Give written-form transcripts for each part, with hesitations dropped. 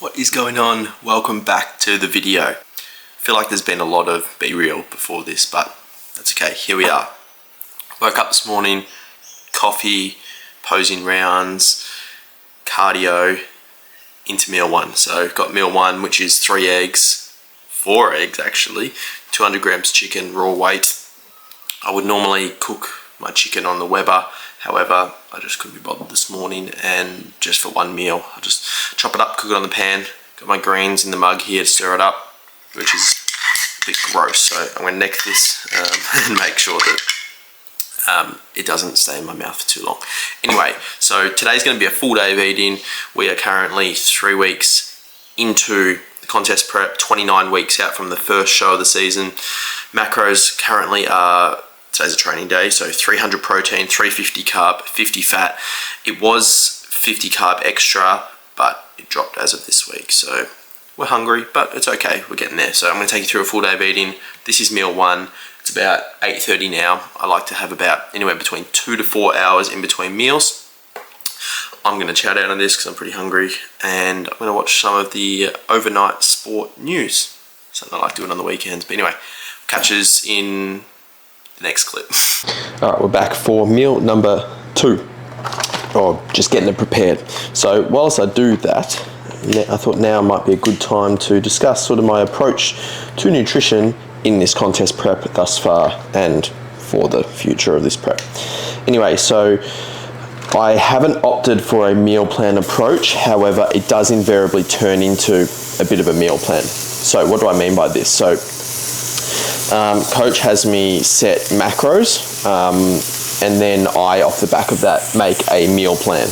What is going on? Welcome back to the video. I feel like there's been a lot of Be Real before this, but that's okay, here we are. Woke up this morning, coffee, posing rounds, cardio, into meal one. So got meal one, which is 4 eggs actually, 200 grams chicken, raw weight. I would normally cook my chicken on the Weber, however, I just couldn't be bothered this morning, and just for one meal, I'll just chop it up, cook it on the pan. Got my greens in the mug here to stir it up, which is a bit gross, so I'm gonna neck this and make sure that it doesn't stay in my mouth for too long. Anyway, so today's gonna be a full day of eating. We are currently 3 weeks into the contest prep, 29 weeks out from the first show of the season. Macros currently are, today's a training day, so 300 protein, 350 carb, 50 fat. It was 50 carb extra, but it dropped as of this week. So we're hungry, but it's okay, we're getting there. So I'm gonna take you through a full day of eating. This is meal one. It's about 8:30 now. I like to have about anywhere between 2 to 4 hours in between meals. I'm gonna chow down on this because I'm pretty hungry, and I'm gonna watch some of the overnight sport news. Something I like doing on the weekends. But anyway, catch us in the next clip. All right, we're back for meal number 2, or just getting it prepared. So whilst I do that, I thought now might be a good time to discuss sort of my approach to nutrition in this contest prep thus far and for the future of this prep. Anyway, so I haven't opted for a meal plan approach, however, it does invariably turn into a bit of a meal plan. So what do I mean by this? So coach has me set macros, and then I, off the back of that, make a meal plan.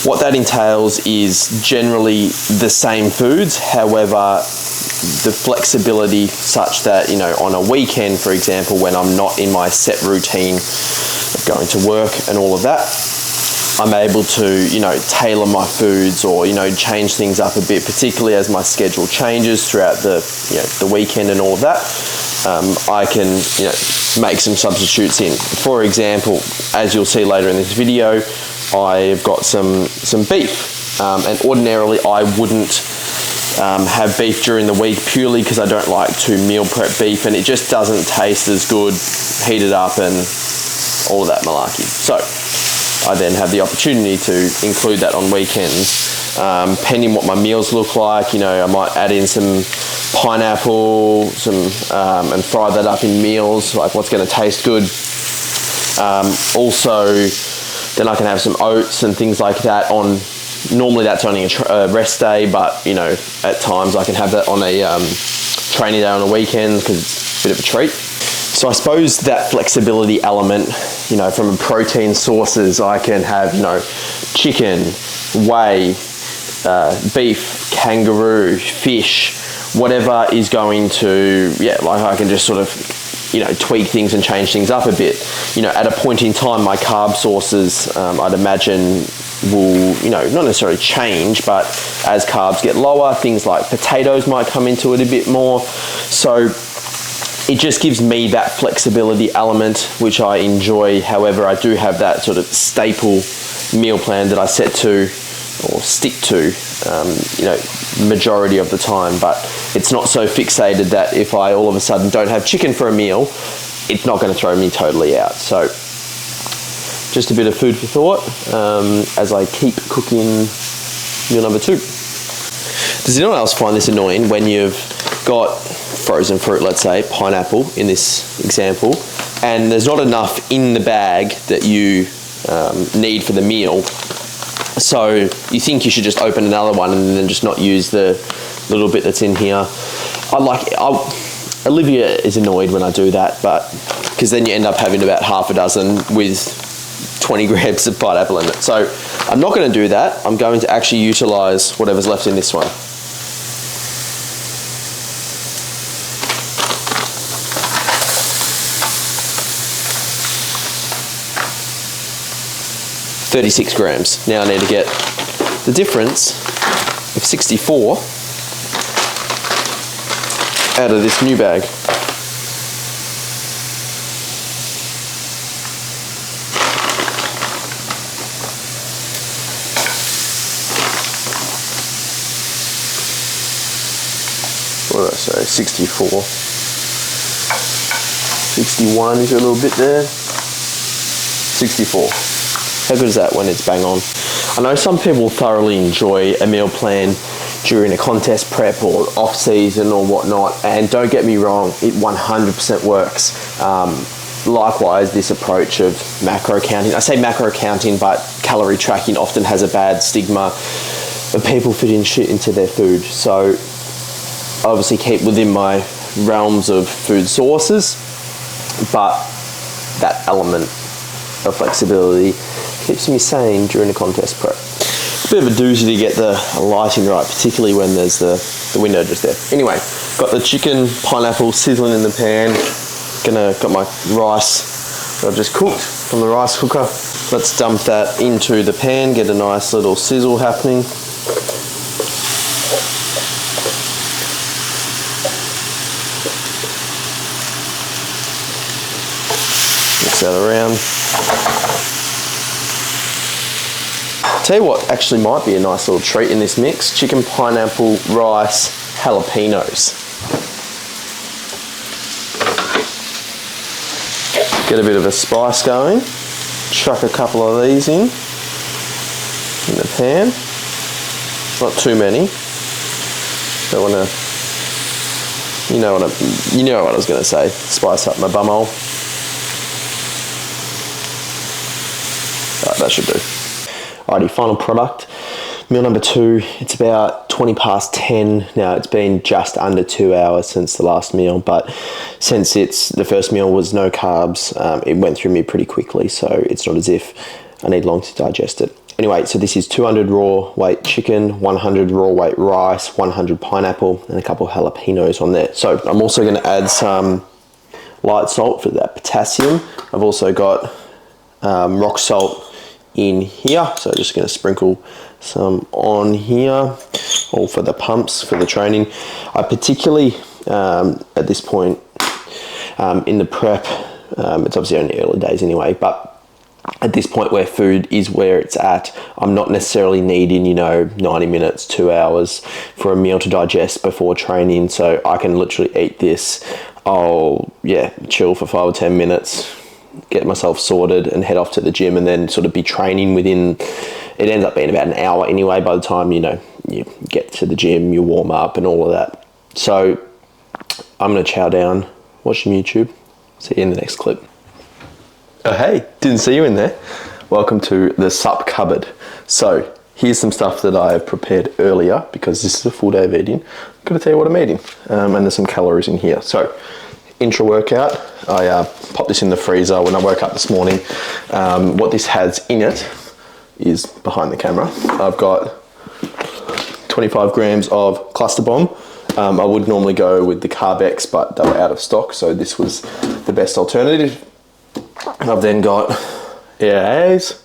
What that entails is generally the same foods, however, the flexibility such that, you know, on a weekend, for example, when I'm not in my set routine of going to work and all of that, I'm able to, you know, tailor my foods or, you know, change things up a bit, particularly as my schedule changes throughout the, you know, the weekend and all of that. I can, you know, make some substitutes in. For example, as you'll see later in this video, I've got some beef, and ordinarily I wouldn't have beef during the week purely because I don't like to meal prep beef, and it just doesn't taste as good heated up and all of that malarkey. So I then have the opportunity to include that on weekends, depending what my meals look like. You know, I might add in some pineapple, and fry that up in meals, like what's going to taste good. Also, then I can have some oats and things like that on. Normally that's only a rest day, but you know, at times I can have that on a training day on the weekend because it's a bit of a treat. So I suppose that flexibility element, you know, from protein sources, I can have, you know, chicken, whey, beef, kangaroo, fish, whatever is going to, yeah, like I can just sort of, you know, tweak things and change things up a bit. You know, at a point in time, my carb sources, I'd imagine, will, you know, not necessarily change, but as carbs get lower, things like potatoes might come into it a bit more. So it just gives me that flexibility element, which I enjoy. However, I do have that sort of staple meal plan that I set to or stick to, you know, majority of the time. But it's not so fixated that if I all of a sudden don't have chicken for a meal, it's not going to throw me totally out. So just a bit of food for thought as I keep cooking meal number 2. Does anyone else find this annoying when you've got frozen fruit, let's say pineapple in this example, and there's not enough in the bag that you need for the meal, so you think you should just open another one and then just not use the little bit that's in here? Olivia is annoyed when I do that, but because then you end up having about half a dozen with 20 grams of pineapple in it. So I'm not going to do that. I'm going to actually utilize whatever's left in this one. $36 grams. Now I need to get the difference of 64 out of this new bag. What did I say? 64. 61 is a little bit there. 64. How good is that when it's bang on? I know some people thoroughly enjoy a meal plan during a contest prep or off season or whatnot, and don't get me wrong, it 100% works. Likewise, this approach of macro counting, I say macro counting, but calorie tracking often has a bad stigma of people fitting shit into their food. So I obviously keep within my realms of food sources, but that element of flexibility keeps me sane during a contest prep. It's a bit of a doozy to get the lighting right, particularly when there's the window just there. Anyway, got the chicken, pineapple sizzling in the pan. Got my rice that I've just cooked from the rice cooker. Let's dump that into the pan, get a nice little sizzle happening. Mix that around. Tell you what actually might be a nice little treat in this mix: chicken, pineapple, rice, jalapenos. Get a bit of a spice going. Chuck a couple of these in the pan. Not too many. Don't want to, you know what I was going to say. Spice up my bumhole. Right, that should do. Alrighty, final product. Meal number 2, it's about 20 past 10. Now it's been just under 2 hours since the last meal, but since the first meal was no carbs, it went through me pretty quickly, so it's not as if I need long to digest it. Anyway, so this is 200 raw weight chicken, 100 raw weight rice, 100 pineapple, and a couple of jalapenos on there. So I'm also going to add some light salt for that potassium. I've also got rock salt in here, so just going to sprinkle some on here, all for the pumps, for the training. I particularly, at this point in the prep, it's obviously only early days anyway, but at this point where food is where it's at, I'm not necessarily needing, 90 minutes, 2 hours for a meal to digest before training. So I can literally eat this. I'll, chill for 5 or 10 minutes, get myself sorted and head off to the gym, and then sort of be training within, it ends up being about an hour anyway by the time, you get to the gym, you warm up and all of that. So I'm going to chow down, watch some YouTube. See you in the next clip. Oh hey, didn't see you in there. Welcome to the sup cupboard. So here's some stuff that I have prepared earlier because this is a full day of eating. I'm going to tell you what I'm eating, and there's some calories in here. So intra workout, I popped this in the freezer when I woke up this morning. What this has in it is behind the camera. I've got 25 grams of cluster bomb. I would normally go with the Carb-X, but they were out of stock, so this was the best alternative. I've then got EAAs,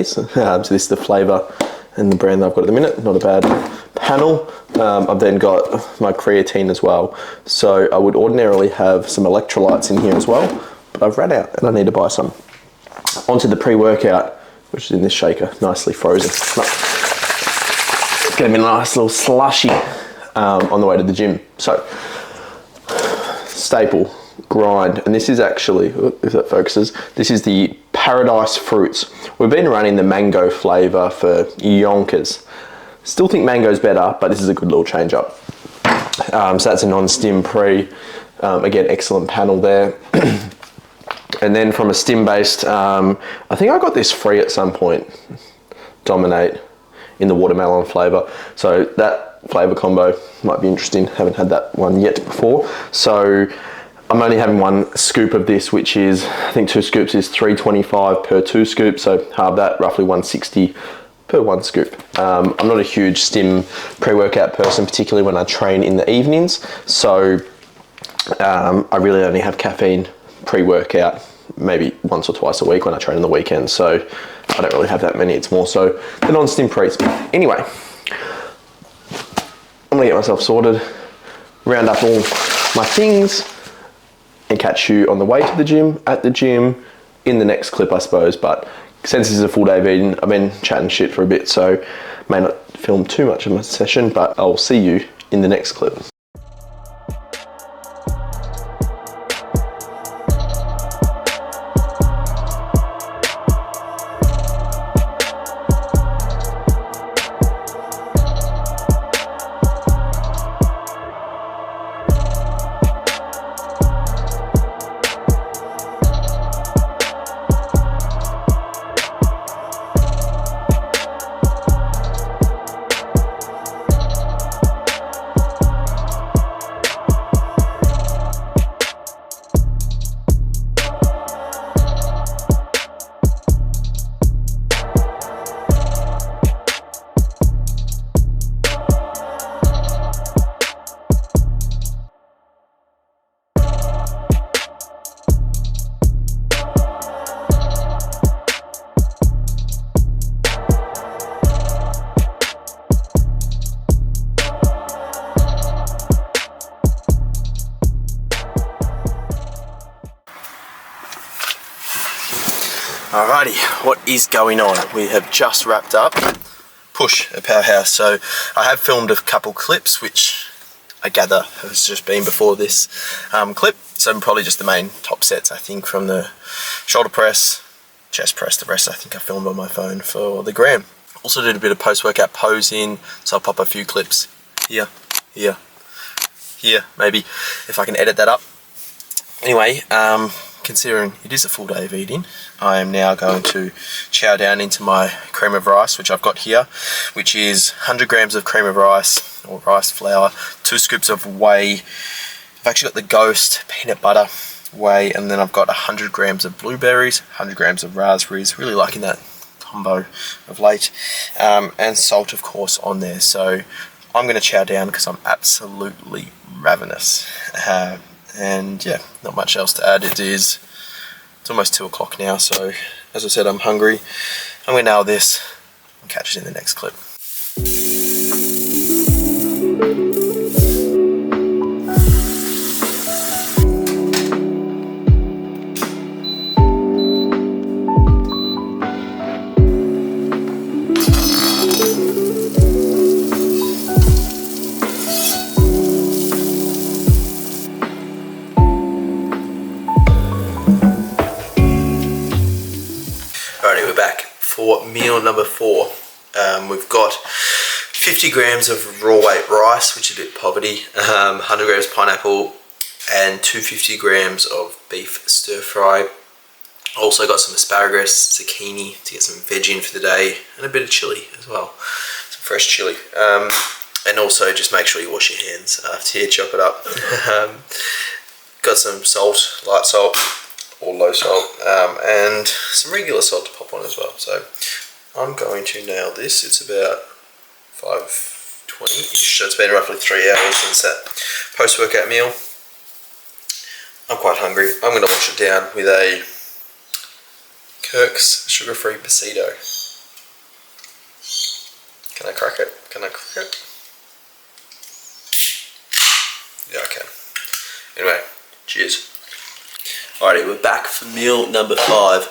so this is the flavour and the brand that I've got at the minute, not a bad panel. I've then got my creatine as well. So I would ordinarily have some electrolytes in here as well, but I've run out and I need to buy some. Onto the pre-workout, which is in this shaker, nicely frozen. It's gonna be a nice little slushy on the way to the gym. So, staple, grind, and this is actually, if that focuses, this is the Paradise Fruits. We've been running the mango flavour for yonkers. Still think mango's better, but this is a good little change up. So that's a non-stim pre. Again, excellent panel there. And then from a stim based, I think I got this free at some point, Dominate, in the watermelon flavour. So that flavour combo might be interesting. Haven't had that one yet before. So I'm only having one scoop of this, which is, I think 2 scoops is $3.25 per 2 scoops. So halve that, roughly $1.60 per 1 scoop. I'm not a huge stim pre-workout person, particularly when I train in the evenings. So I really only have caffeine pre-workout maybe once or twice a week when I train on the weekend. So I don't really have that many. It's more so the non-stim pre's. Anyway, I'm gonna get myself sorted, round up all my things, and catch you on the way to the gym, at the gym, in the next clip, I suppose. But since this is a full day of eating, I've been chatting shit for a bit, so may not film too much of my session, but I'll see you in the next clip. Alrighty, what is going on? We have just wrapped up Push at Powerhouse. So I have filmed a couple clips, which I gather has just been before this clip. So probably just the main top sets, I think, from the shoulder press, chest press. The rest I think I filmed on my phone for the gram. Also did a bit of post-workout posing, so I'll pop a few clips here, here, here, maybe, if I can edit that up. Anyway, considering it is a full day of eating, I am now going to chow down into my cream of rice, which I've got here, which is 100 grams of cream of rice, or rice flour, 2 scoops of whey. I've actually got the Ghost peanut butter whey, and then I've got 100 grams of blueberries, 100 grams of raspberries, really liking that combo of late, and salt of course on there. So I'm going to chow down because I'm absolutely ravenous, and yeah, not much else to add. It's almost 2 o'clock now, so as I said, I'm hungry. I'm going to nail this and catch you in the next clip. Alrighty, we're back for meal number 4. We've got 50 grams of raw weight rice, which is a bit poverty, 100 grams pineapple, and 250 grams of beef stir fry. Also got some asparagus, zucchini to get some veg in for the day, and a bit of chili as well, some fresh chili. And also just make sure you wash your hands after you chop it up. Got some salt, light salt or low salt, and some regular salt to pop on as well. So I'm going to nail this. It's about 5:20ish, so it's been roughly 3 hours since that post-workout meal. I'm quite hungry. I'm going to wash it down with a Kirk's sugar-free Pasito. Can I crack it? Can I crack it? Yeah, I can. Anyway, cheers. Alrighty, we're back for meal number 5.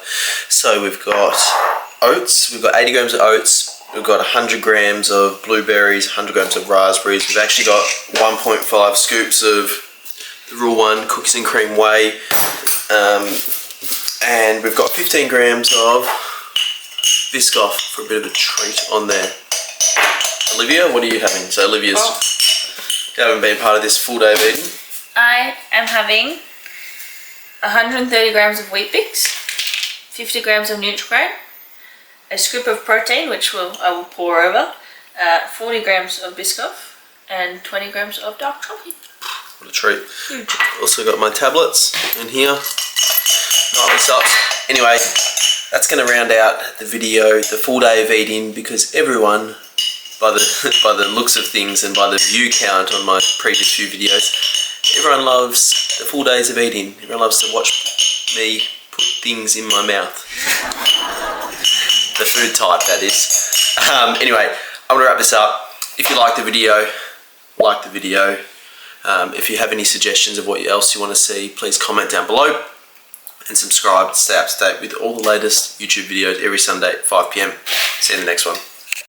So we've got oats. We've got 80 grams of oats. We've got 100 grams of blueberries, 100 grams of raspberries. We've actually got 1.5 scoops of the Rule 1 cookies and cream whey. And we've got 15 grams of Biscoff for a bit of a treat on there. Olivia, what are you having? So Olivia's, you haven't been part of this full day of eating. I am having 130 grams of Wheat Bix, 50 grams of Nutri-Grain, a scoop of protein, which I will pour over, 40 grams of Biscoff, and 20 grams of dark chocolate. What a treat. Huge. Also got my tablets in here. Nightly supplements. Anyway, that's going to round out the video, the full day of eating, because everyone, by the looks of things and by the view count on my previous few videos, everyone loves the full days of eating. Everyone loves to watch me put things in my mouth. The food type, that is. Anyway, I'm going to wrap this up. If you like the video, like the video. If you have any suggestions of what else you want to see, please comment down below. And subscribe to stay up to date with all the latest YouTube videos every Sunday at 5 PM. See you in the next one.